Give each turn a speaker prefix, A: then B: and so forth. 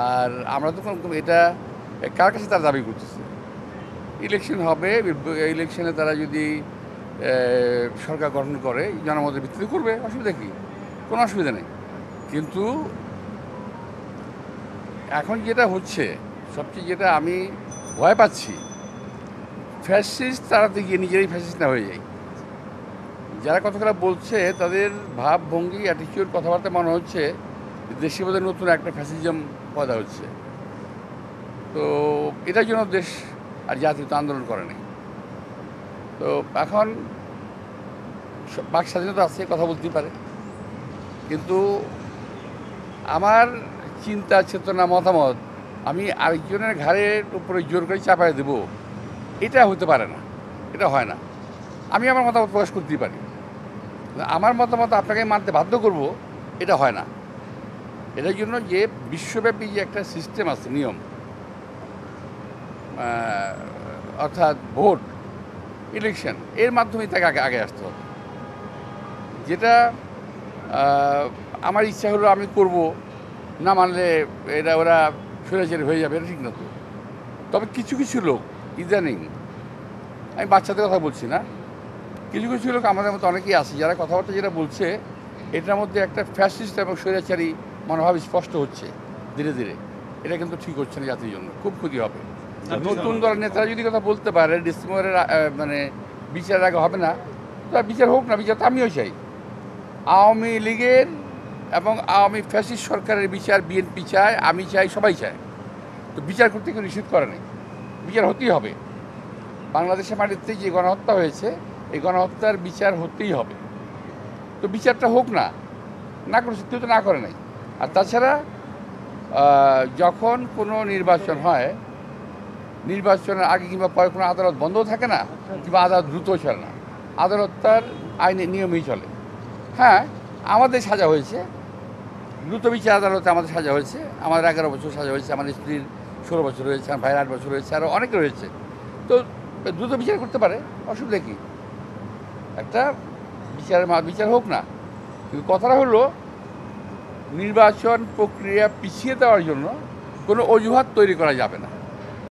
A: আর আমরা তো এটা কার কাছে তারা দাবি করতেছে? ইলেকশন হবে, ইলেকশনে তারা যদি সরকার গঠন করে জনমতের ভিত্তিতে করবে, অসুবিধা কী? কোনো অসুবিধা নেই। কিন্তু এখন যেটা হচ্ছে, সবচেয়ে যেটা আমি ভয় পাচ্ছি, ফ্যাসিস্ট তাড়াতে গিয়ে নিজেরাই ফ্যাসিস্ট না হয়ে যায়। যারা কথাগুলো বলছে তাদের ভাবভঙ্গি, অ্যাটিটিউড, কথাবার্তা মনে হচ্ছে দেশে বোধহয় নতুন একটা ফ্যাসিজম পয়দা হচ্ছে। তো এটার জন্য দেশ আর জাতি তো আন্দোলন করে নাই। তো এখন বাক স্বাধীনতা আছে, কথা বলতেই পারে, কিন্তু আমার চিন্তা, চেতনা, মতামত আমি আরেকজনের ঘাড়ের উপরে জোর করে চাপায় দেব, এটা হতে পারে না, এটা হয় না। আমি আমার মতামত প্রকাশ করতেই পারি, আমার মতামত আপনাকে মানতে বাধ্য করব, এটা হয় না। এটার জন্য যে বিশ্বব্যাপী যে একটা সিস্টেম আছে, নিয়ম, অর্থাৎ ভোট, ইলেকশন, এর মাধ্যমে তাকে আগে আসতে হবে। যেটা আমার ইচ্ছা হলো আমি করব, না মানলে ওরা স্বৈরাচারী হয়ে যাবে, এটা ঠিক না তো। তবে কিছু কিছু লোক ইদানিং, আমি বাচ্চাদের কথা বলছি না, কিছু কিছু লোক আমাদের মতো অনেকেই আছে যারা কথাবার্তা যেটা বলছে এটার মধ্যে একটা ফ্যাসিস্ট এবং স্বৈরাচারী মনোভাব স্পষ্ট হচ্ছে ধীরে ধীরে। এটা কিন্তু ঠিক হচ্ছে না, জাতির জন্য খুব ক্ষতি হবে। নতুন দলের নেতারা যদি কথা বলতে পারে ডিসেম্বরের মানে বিচারের আগে হবে না, তো বিচার হোক না, বিচার তো আমিও চাই। আওয়ামী লীগের এবং আওয়ামী ফ্যাসিস্ট সরকারের বিচার বিএনপি চায়, আমি চাই, সবাই চায়। তো বিচার করতে কেউ নিষেধ করে নাই, বিচার হতেই হবে। বাংলাদেশের মাটিতে যে গণহত্যা হয়েছে, এই গণহত্যার বিচার হতেই হবে। তো বিচারটা হোক না, না করেছে কেউ তো না করে নাই। আর তাছাড়া যখন কোনো নির্বাচন হয়, নির্বাচনের আগে কিংবা পরে কোনো আদালত বন্ধও থাকে না, কিংবা আদালত দ্রুত চলে না, আদালত তার আইনের নিয়মেই চলে। হ্যাঁ, আমাদের সাজা হয়েছে, দ্রুত বিচার আদালতে আমাদের সাজা হয়েছে, আমাদের 11 বছর সাজা হয়েছে, আমাদের স্ত্রীর 16 বছর হয়েছে, আমার ভাইয়ের 8 বছর হয়েছে, আরও অনেকে রয়েছে। তো দ্রুত বিচার করতে পারে, অসুবিধা কী? একটা বিচার হোক না। কিন্তু কথাটা হলো নির্বাচন প্রক্রিয়া পিছিয়ে দেওয়ার জন্য কোনো অজুহাত তৈরি করা যাবে না।